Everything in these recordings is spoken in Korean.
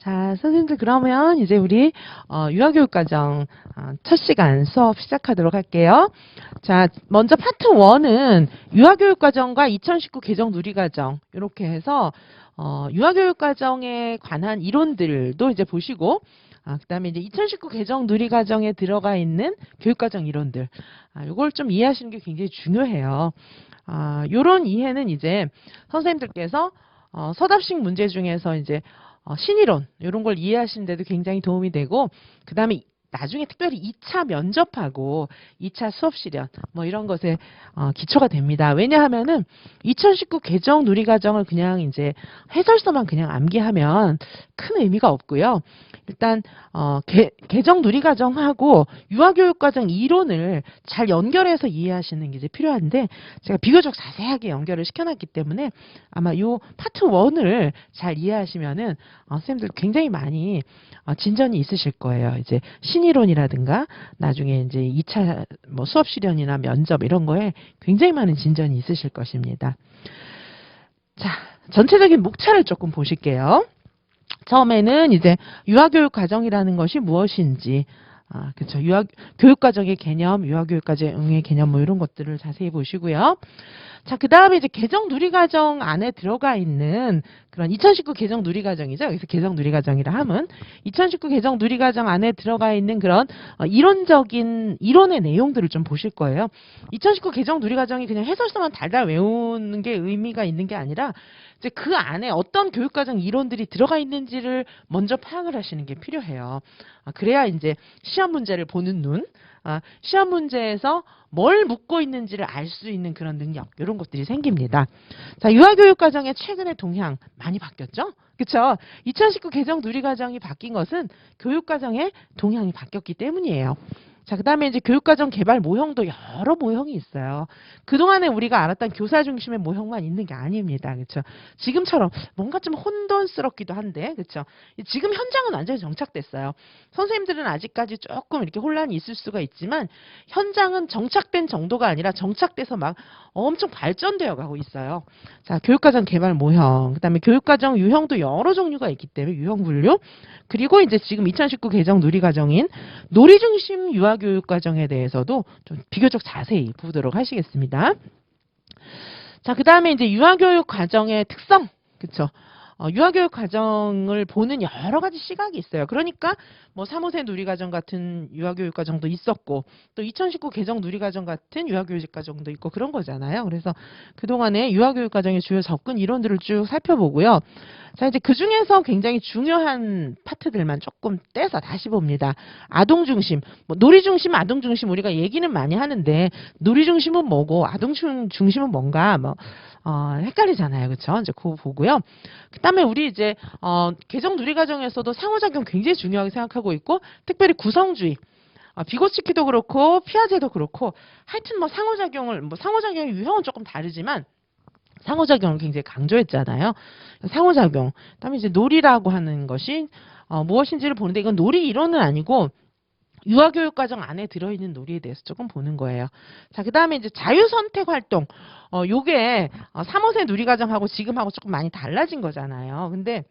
자, 선생님들 그러면 이제 우리 유아교육과정 첫 시간 수업 시작하도록 할게요. 자, 먼저 파트 1은 유아교육과정과 2019 개정 누리과정 이렇게 해서 유아교육과정에 관한 이론들도 이제 보시고 그다음에 이제 2019 개정 누리과정에 들어가 있는 교육과정 이론들 이걸 좀 이해하시는 게 굉장히 중요해요. 요런 이해는 이제 선생님들께서 서답식 문제 중에서 이제 신이론 이런 걸 이해하시는 데도 굉장히 도움이 되고 그 다음에 나중에 특별히 2차 면접하고 2차 수업 실현 뭐 이런 것에 기초가 됩니다. 왜냐하면은 2019 개정 누리과정을 그냥 이제 해설서만 그냥 암기하면 큰 의미가 없고요. 일단 개정 누리과정하고 유아교육과정 이론을 잘 연결해서 이해하시는 게 이제 필요한데 제가 비교적 자세하게 연결을 시켜놨기 때문에 아마 요 파트 1을 잘 이해하시면은 선생님들 굉장히 많이 진전이 있으실 거예요. 이제 신이론이라든가 나중에 이제 2차 뭐 수업 실현이나 면접 이런 거에 굉장히 많은 진전이 있으실 것입니다. 자, 전체적인 목차를 조금 보실게요. 처음에는 이제 유아교육 과정이라는 것이 무엇인지, 그렇죠. 교육 과정의 개념, 유아교육 과정의 개념 뭐 이런 것들을 자세히 보시고요. 자, 그 다음에 이제 개정 누리과정 안에 들어가 있는 그런 2019 개정 누리과정이죠. 여기서 개정 누리과정이라 함은 2019 개정 누리과정 안에 들어가 있는 그런 이론의 내용들을 좀 보실 거예요. 2019 개정 누리과정이 그냥 해설서만 달달 외우는 게 의미가 있는 게 아니라 이제 그 안에 어떤 교육과정 이론들이 들어가 있는지를 먼저 파악을 하시는 게 필요해요. 그래야 이제 시험 문제를 보는 눈, 시험 문제에서 뭘 묻고 있는지를 알 수 있는 그런 능력 이런 것들이 생깁니다. 자, 유아교육과정의 최근의 동향 많이 바뀌었죠? 그렇죠? 2019 개정 누리과정이 바뀐 것은 교육과정의 동향이 바뀌었기 때문이에요. 자, 그 다음에 이제 교육과정 개발 모형도 여러 모형이 있어요. 그동안에 우리가 알았던 교사 중심의 모형만 있는 게 아닙니다. 그렇죠? 지금처럼 뭔가 좀 혼돈스럽기도 한데, 그렇죠? 지금 현장은 완전히 정착됐어요. 선생님들은 아직까지 조금 이렇게 혼란이 있을 수가 있지만, 현장은 정착된 정도가 아니라 정착돼서 막 엄청 발전되어 가고 있어요. 자, 교육과정 개발 모형, 그 다음에 교육과정 유형도 여러 종류가 있기 때문에 유형 분류, 그리고 이제 지금 2019 개정 누리과정인 놀이중심 유아교육과정에 대해서도 좀 비교적 자세히 보도록 하시겠습니다. 자, 그 다음에 이제 유아교육 과정의 특성, 그쵸? 유아교육 과정을 보는 여러 가지 시각이 있어요. 그러니까 뭐 3호세 누리과정 같은 유아교육 과정도 있었고 또 2019 개정 누리과정 같은 유아교육 과정도 있고 그런 거잖아요. 그래서 그동안에 유아교육 과정의 주요 접근 이론들을 쭉 살펴보고요. 자, 이제 그 중에서 굉장히 중요한 파트들만 조금 떼서 다시 봅니다. 아동 중심, 뭐 놀이 중심, 아동 중심 우리가 얘기는 많이 하는데 놀이 중심은 뭐고 아동 중심은 뭔가 뭐 헷갈리잖아요. 그렇죠? 이제 그거 보고요. 그다음에 우리 이제 개정 누리과정에서도 상호작용 굉장히 중요하게 생각하고 있고 특별히 구성주의 비고치키도 그렇고 피아제도 그렇고 하여튼 뭐 상호작용의 유형은 조금 다르지만 상호작용을 굉장히 강조했잖아요. 상호작용. 그다음에 이제 놀이라고 하는 것이 무엇인지를 보는데 이건 놀이 이론은 아니고 유아교육과정 안에 들어있는 놀이에 대해서 조금 보는 거예요. 자, 그 다음에 이제 자유선택 활동. 요게 3호세 누리과정하고 지금하고 조금 많이 달라진 거잖아요. 근데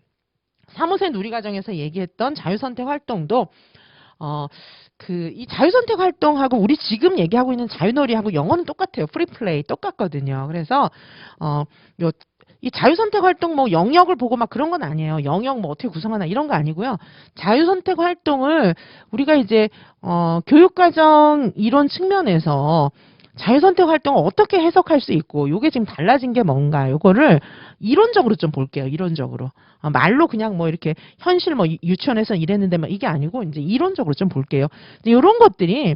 3호세 누리과정에서 얘기했던 자유선택 활동도 이 자유선택 활동하고 우리 지금 얘기하고 있는 자유놀이하고 영어는 똑같아요. 프리플레이 똑같거든요. 그래서 이 자유선택 활동 뭐 영역을 보고 막 그런 건 아니에요. 영역 뭐 어떻게 구성하나 이런 거 아니고요. 자유선택 활동을 우리가 이제 교육과정 이론 측면에서 자유선택 활동을 어떻게 해석할 수 있고 요게 지금 달라진 게 뭔가 요거를 이론적으로 좀 볼게요. 이론적으로. 말로 그냥 뭐 이렇게 현실 뭐 유치원에서 이랬는데 막 이게 아니고 이제 이론적으로 좀 볼게요. 이런 것들이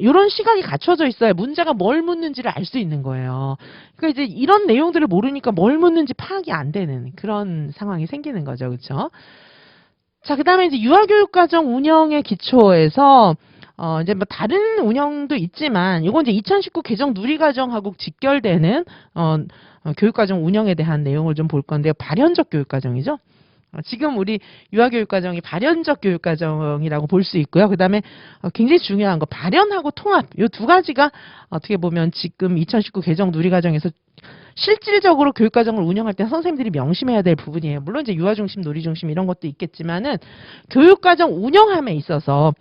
이런 시각이 갖춰져 있어야 문제가 뭘 묻는지를 알 수 있는 거예요. 그러니까 이제 이런 내용들을 모르니까 뭘 묻는지 파악이 안 되는 그런 상황이 생기는 거죠. 그렇죠? 자, 그다음에 이제 유아교육과정 운영의 기초에서 이제 뭐 다른 운영도 있지만 이건 이제 2019 개정 누리과정하고 직결되는 교육과정 운영에 대한 내용을 좀 볼 건데요. 발현적 교육과정이죠. 지금 우리 유아교육과정이 발현적 교육과정이라고 볼 수 있고요. 그 다음에 굉장히 중요한 거 발현하고 통합 이 두 가지가 어떻게 보면 지금 2019 개정 누리과정에서 실질적으로 교육과정을 운영할 때 선생님들이 명심해야 될 부분이에요. 물론 이제 유아중심, 놀이중심 이런 것도 있겠지만은 교육과정 운영함에 있어서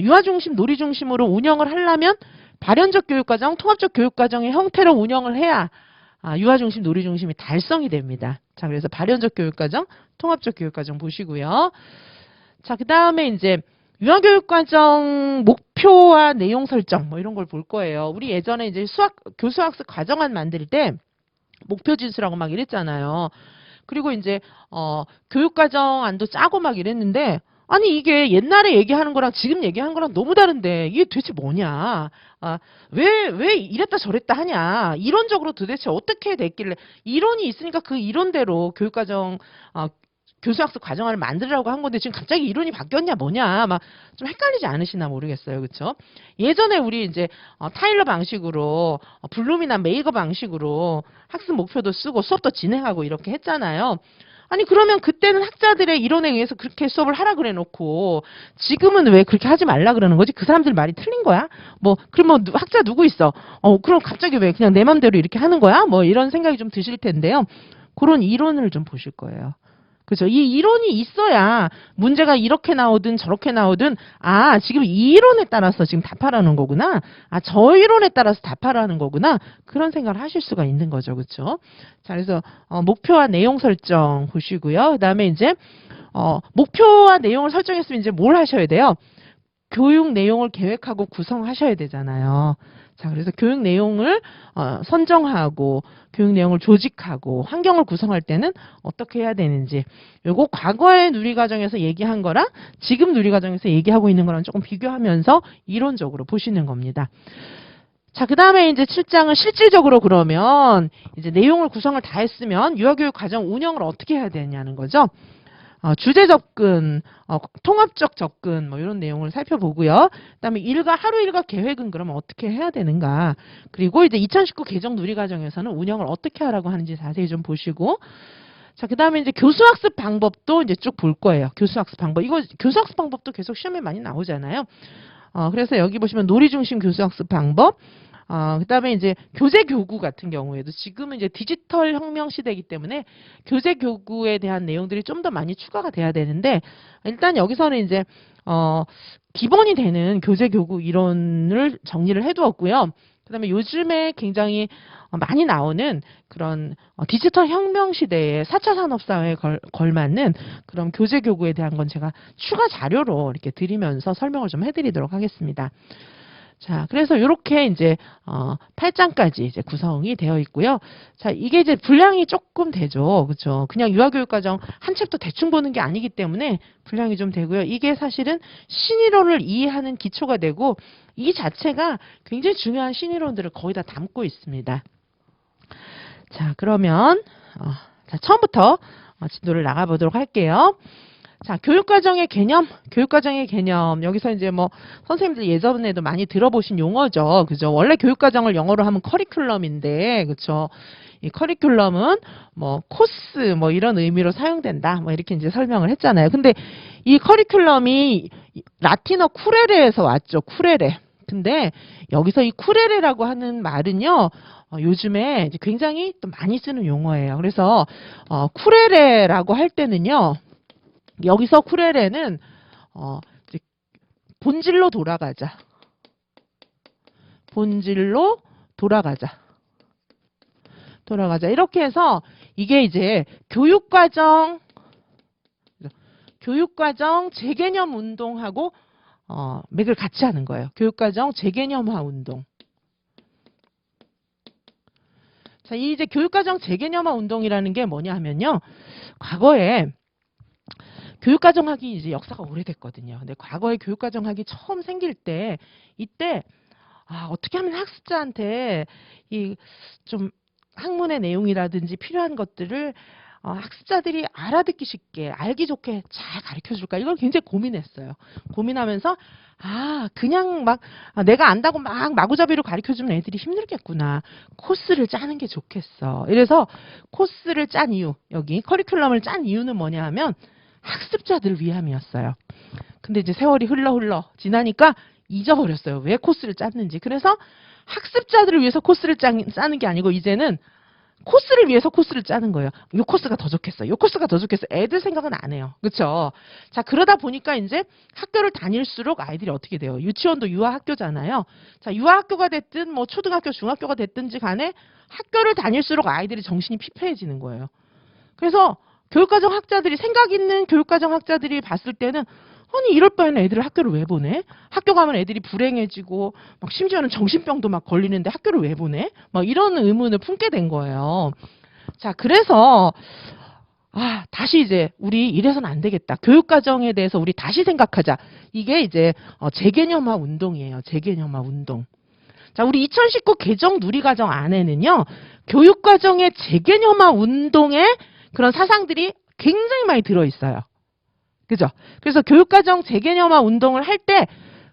유아중심, 놀이중심으로 운영을 하려면 발현적 교육과정, 통합적 교육과정의 형태로 운영을 해야 유아중심, 놀이중심이 달성이 됩니다. 자, 그래서 발현적 교육과정, 통합적 교육과정 보시고요. 자, 그 다음에 이제 유아교육과정 목표와 내용 설정 뭐 이런 걸 볼 거예요. 우리 예전에 이제 교수학습 과정안 만들 때 목표 진수라고 막 이랬잖아요. 그리고 이제 교육과정안도 짜고 막 이랬는데 아니 이게 옛날에 얘기하는 거랑 지금 얘기하는 거랑 너무 다른데 이게 도대체 뭐냐? 왜 이랬다 저랬다 하냐? 이론적으로 도대체 어떻게 됐길래 이론이 있으니까 그 이론대로 교육과정 교수학습 과정안을 만들라고 한 건데 지금 갑자기 이론이 바뀌었냐 뭐냐 막 좀 헷갈리지 않으시나 모르겠어요. 그렇죠? 예전에 우리 이제 타일러 방식으로 블룸이나 메이거 방식으로 학습 목표도 쓰고 수업도 진행하고 이렇게 했잖아요. 아니 그러면 그때는 학자들의 이론에 의해서 그렇게 수업을 하라 그래 놓고 지금은 왜 그렇게 하지 말라 그러는 거지? 그 사람들 말이 틀린 거야? 뭐 그럼 뭐 학자 누구 있어? 그럼 갑자기 왜 그냥 내 맘대로 이렇게 하는 거야? 뭐 이런 생각이 좀 드실 텐데요. 그런 이론을 좀 보실 거예요. 그죠? 이 이론이 있어야 문제가 이렇게 나오든 저렇게 나오든 지금 이 이론에 따라서 지금 답하라는 거구나. 저 이론에 따라서 답하라는 거구나. 그런 생각을 하실 수가 있는 거죠. 그렇죠? 자, 그래서 목표와 내용 설정 보시고요. 그다음에 이제 목표와 내용을 설정했으면 이제 뭘 하셔야 돼요? 교육 내용을 계획하고 구성하셔야 되잖아요. 자, 그래서 교육 내용을 선정하고 교육 내용을 조직하고 환경을 구성할 때는 어떻게 해야 되는지 요거 과거의 누리과정에서 얘기한 거랑 지금 누리과정에서 얘기하고 있는 거랑 조금 비교하면서 이론적으로 보시는 겁니다. 자, 그 다음에 이제 7장은 실질적으로 그러면 이제 내용을 구성을 다 했으면 유아교육 과정 운영을 어떻게 해야 되냐는 거죠. 주제 접근, 통합적 접근 뭐 이런 내용을 살펴보고요. 그다음에 하루 일과 계획은 그러면 어떻게 해야 되는가. 그리고 이제 2019 개정 누리과정에서는 운영을 어떻게 하라고 하는지 자세히 좀 보시고 자, 그다음에 이제 교수학습 방법도 이제 쭉 볼 거예요. 교수학습 방법. 이거 교수학습 방법도 계속 시험에 많이 나오잖아요. 그래서 여기 보시면 놀이 중심 교수학습 방법 그다음에 이제 교재 교구 같은 경우에도 지금은 이제 디지털 혁명 시대이기 때문에 교재 교구에 대한 내용들이 좀 더 많이 추가가 돼야 되는데 일단 여기서는 이제 기본이 되는 교재 교구 이론을 정리를 해두었고요. 그다음에 요즘에 굉장히 많이 나오는 그런 디지털 혁명 시대에 4차 산업사회에 걸맞는 그런 교재 교구에 대한 건 제가 추가 자료로 이렇게 드리면서 설명을 좀 해드리도록 하겠습니다. 자, 그래서 이렇게 이제 8장까지 이제 구성이 되어 있고요. 자, 이게 이제 분량이 조금 되죠. 그렇죠? 그냥 유아교육과정 한 챕터 대충 보는 게 아니기 때문에 분량이 좀 되고요. 이게 사실은 신이론을 이해하는 기초가 되고 이 자체가 굉장히 중요한 신이론들을 거의 다 담고 있습니다. 자, 그러면 자, 처음부터 진도를 나가보도록 할게요. 자, 교육과정의 개념. 여기서 이제 뭐, 선생님들 예전에도 많이 들어보신 용어죠. 그죠? 원래 교육과정을 영어로 하면 커리큘럼인데, 그쵸? 이 커리큘럼은 뭐, 코스, 뭐, 이런 의미로 사용된다. 뭐, 이렇게 이제 설명을 했잖아요. 근데 이 커리큘럼이 라틴어 쿠레레에서 왔죠. 쿠레레. 근데 여기서 이 쿠레레라고 하는 말은요, 요즘에 이제 굉장히 또 많이 쓰는 용어예요. 그래서, 쿠레레라고 할 때는요, 여기서 쿠레레는 이제 본질로 돌아가자. 본질로 돌아가자. 이렇게 해서 이게 이제 교육과정 재개념 운동하고 맥을 같이 하는 거예요. 교육과정 재개념화 운동. 자, 이 이제 교육과정 재개념화 운동이라는 게 뭐냐 하면요. 과거에 교육과정학이 이제 역사가 오래됐거든요. 근데 과거에 교육과정학이 처음 생길 때 이때 어떻게 하면 학습자한테 이 좀 학문의 내용이라든지 필요한 것들을 학습자들이 알아듣기 쉽게 알기 좋게 잘 가르쳐 줄까 이걸 굉장히 고민했어요. 고민하면서 그냥 막 내가 안다고 막 마구잡이로 가르쳐 주면 애들이 힘들겠구나. 코스를 짜는 게 좋겠어. 이래서 코스를 짠 이유, 여기 커리큘럼을 짠 이유는 뭐냐 하면 학습자들을 위함이었어요. 근데 이제 세월이 흘러 지나니까 잊어버렸어요. 왜 코스를 짰는지. 그래서 학습자들을 위해서 코스를 짜는 게 아니고 이제는 코스를 위해서 코스를 짜는 거예요. 요 코스가 더 좋겠어. 요 코스가 더 좋겠어. 애들 생각은 안 해요. 그렇죠? 자, 그러다 보니까 이제 학교를 다닐수록 아이들이 어떻게 돼요? 유치원도 유아학교잖아요. 자, 유아학교가 됐든 뭐 초등학교, 중학교가 됐든지 간에 학교를 다닐수록 아이들이 정신이 피폐해지는 거예요. 그래서 교육과정 학자들이 생각 있는 교육과정 학자들이 봤을 때는 아니 이럴 바에는 애들을 학교를 왜 보내? 학교 가면 애들이 불행해지고 막 심지어는 정신병도 막 걸리는데 학교를 왜 보내? 막 이런 의문을 품게 된 거예요. 자, 그래서 다시 이제 우리 이래서는 안 되겠다. 교육과정에 대해서 우리 다시 생각하자. 이게 이제 재개념화 운동이에요. 재개념화 운동. 자, 우리 2019 개정 누리과정 안에는요. 교육과정의 재개념화 운동의 그런 사상들이 굉장히 많이 들어있어요. 그죠? 그래서 교육과정 재개념화 운동을 할 때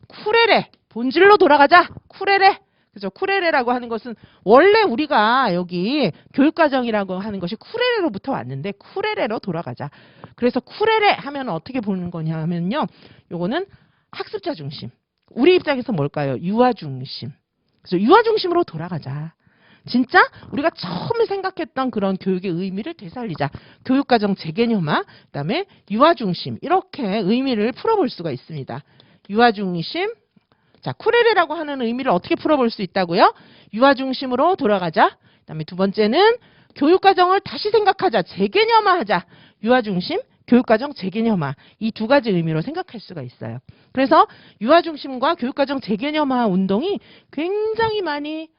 쿠레레, 본질로 돌아가자. 쿠레레. 그죠? 쿠레레라고 하는 것은 원래 우리가 여기 교육과정이라고 하는 것이 쿠레레로부터 왔는데 쿠레레로 돌아가자. 그래서 쿠레레 하면 어떻게 보는 거냐 하면요. 요거는 학습자 중심. 우리 입장에서 뭘까요? 유아 중심. 그래서 유아 중심으로 돌아가자. 진짜 우리가 처음에 생각했던 그런 교육의 의미를 되살리자. 교육과정 재개념화, 그다음에 유아중심 이렇게 의미를 풀어볼 수가 있습니다. 유아중심, 자 쿠레레라고 하는 의미를 어떻게 풀어볼 수 있다고요? 유아중심으로 돌아가자. 그다음에 두 번째는 교육과정을 다시 생각하자. 재개념화하자. 유아중심, 교육과정 재개념화 이 두 가지 의미로 생각할 수가 있어요. 그래서 유아중심과 교육과정 재개념화 운동이 굉장히 많이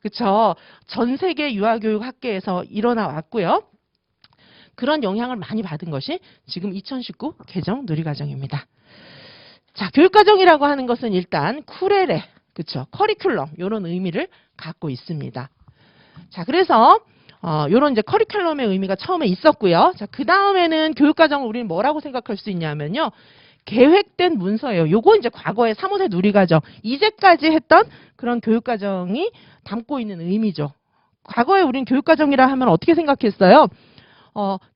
그쵸. 전 세계 유아교육 학계에서 일어나 왔고요. 그런 영향을 많이 받은 것이 지금 2019 개정 누리과정입니다. 자, 교육과정이라고 하는 것은 일단 쿠레레, 그쵸. 커리큘럼, 요런 의미를 갖고 있습니다. 자, 그래서, 요런 이제 커리큘럼의 의미가 처음에 있었고요. 자, 그 다음에는 교육과정을 우리는 뭐라고 생각할 수 있냐면요. 계획된 문서예요. 요거 이제 과거의 3호세 누리과정, 이제까지 했던 그런 교육과정이 담고 있는 의미죠. 과거에 우리는 교육과정이라 하면 어떻게 생각했어요?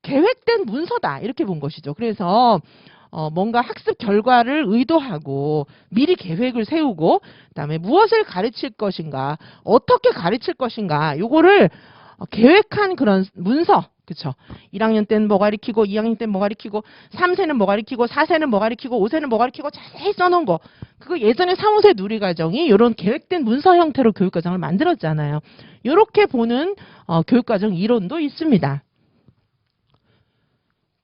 계획된 문서다. 이렇게 본 것이죠. 그래서, 뭔가 학습 결과를 의도하고 미리 계획을 세우고 그다음에 무엇을 가르칠 것인가, 어떻게 가르칠 것인가, 요거를 계획한 그런 문서. 그쵸. 1학년 때는 뭐 가르치고, 2학년 때는 뭐 가르치고, 3세는 뭐 가르치고, 4세는 뭐 가르치고, 5세는 뭐 가르치고 자세히 써놓은 거. 그거 예전에 3호세 누리과정이 이런 계획된 문서 형태로 교육과정을 만들었잖아요. 이렇게 보는 교육과정 이론도 있습니다.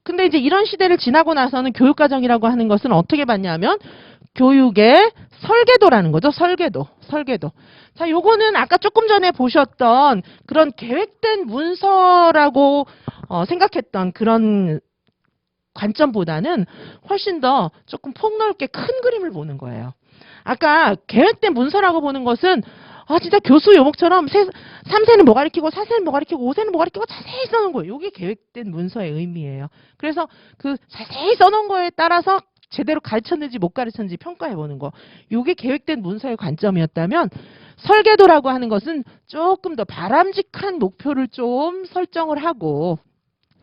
근데 이제 이런 시대를 지나고 나서는 교육과정이라고 하는 것은 어떻게 봤냐면 교육의 설계도라는 거죠. 설계도. 자, 요거는 아까 조금 전에 보셨던 그런 계획된 문서라고 생각했던 그런 관점보다는 훨씬 더 조금 폭넓게 큰 그림을 보는 거예요. 아까 계획된 문서라고 보는 것은 진짜 교수 요목처럼 3세는 뭐 가르치고 4세는 뭐 가르치고 5세는 뭐 가르치고 자세히 써놓은 거예요. 이게 계획된 문서의 의미예요. 그래서 그 자세히 써놓은 거에 따라서 제대로 가르쳤는지 못 가르쳤는지 평가해보는 거. 이게 계획된 문서의 관점이었다면 설계도라고 하는 것은 조금 더 바람직한 목표를 좀 설정을 하고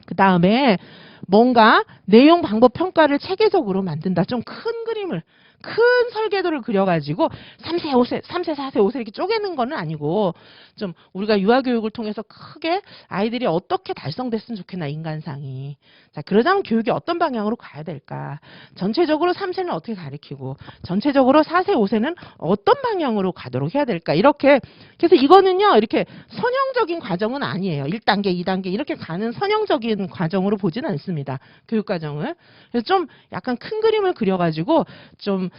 그 다음에 뭔가 내용 방법 평가를 체계적으로 만든다. 좀 큰 그림을 큰 설계도를 그려가지고 3세, 5세, 3세, 4세, 5세 이렇게 쪼개는 거는 아니고 좀 우리가 유아교육을 통해서 크게 아이들이 어떻게 달성됐으면 좋겠나 인간상이. 자, 그러자면 교육이 어떤 방향으로 가야 될까. 전체적으로 3세는 어떻게 가르치고 전체적으로 4세, 5세는 어떤 방향으로 가도록 해야 될까. 이렇게 그래서 이거는요. 이렇게 선형적인 과정은 아니에요. 1단계, 2단계 이렇게 가는 선형적인 과정으로 보지는 않습니다. 교육과정을. 그래서 좀 약간 큰 그림을 그려가지고 좀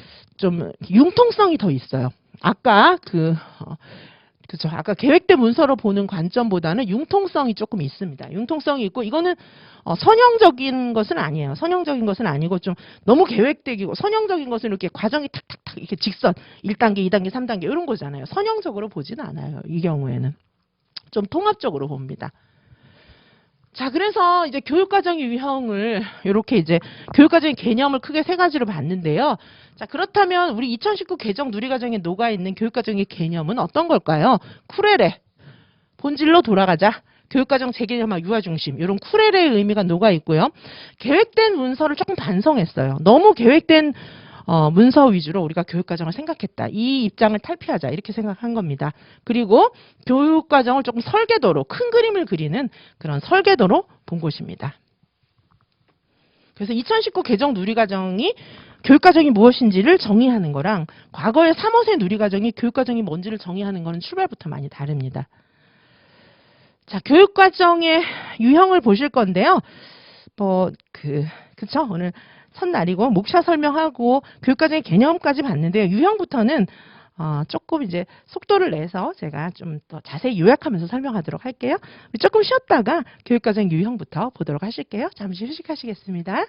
융통성이 더 있어요. 아까 그죠. 아까 계획된 문서로 보는 관점보다는 융통성이 조금 있습니다. 융통성이 있고 이거는 선형적인 것은 아니에요. 선형적인 것은 아니고 좀 너무 계획되고 선형적인 것은 이렇게 과정이 탁탁탁 이렇게 직선 1단계, 2단계, 3단계 이런 거잖아요. 선형적으로 보지는 않아요. 이 경우에는 좀 통합적으로 봅니다. 자, 그래서 이제 교육과정의 유형을 이렇게 이제 교육과정의 개념을 크게 세 가지로 봤는데요. 자, 그렇다면 우리 2019 개정 누리과정에 녹아있는 교육과정의 개념은 어떤 걸까요? 쿠레레, 본질로 돌아가자, 교육과정 재개념화 유아 중심, 이런 쿠레레의 의미가 녹아있고요. 계획된 문서를 조금 반성했어요. 너무 계획된 문서 위주로 우리가 교육과정을 생각했다. 이 입장을 탈피하자. 이렇게 생각한 겁니다. 그리고 교육과정을 조금 설계도로, 큰 그림을 그리는 그런 설계도로 본 것입니다. 그래서 2019 개정 누리과정이 교육과정이 무엇인지를 정의하는 거랑 과거의 3호세 누리과정이 교육과정이 뭔지를 정의하는 거는 출발부터 많이 다릅니다. 자, 교육과정의 유형을 보실 건데요. 그쵸? 오늘 첫날이고 목차 설명하고 교육과정의 개념까지 봤는데요. 유형부터는 조금 이제 속도를 내서 제가 좀 더 자세히 요약하면서 설명하도록 할게요. 조금 쉬었다가 교육과정 유형부터 보도록 하실게요. 잠시 휴식하시겠습니다.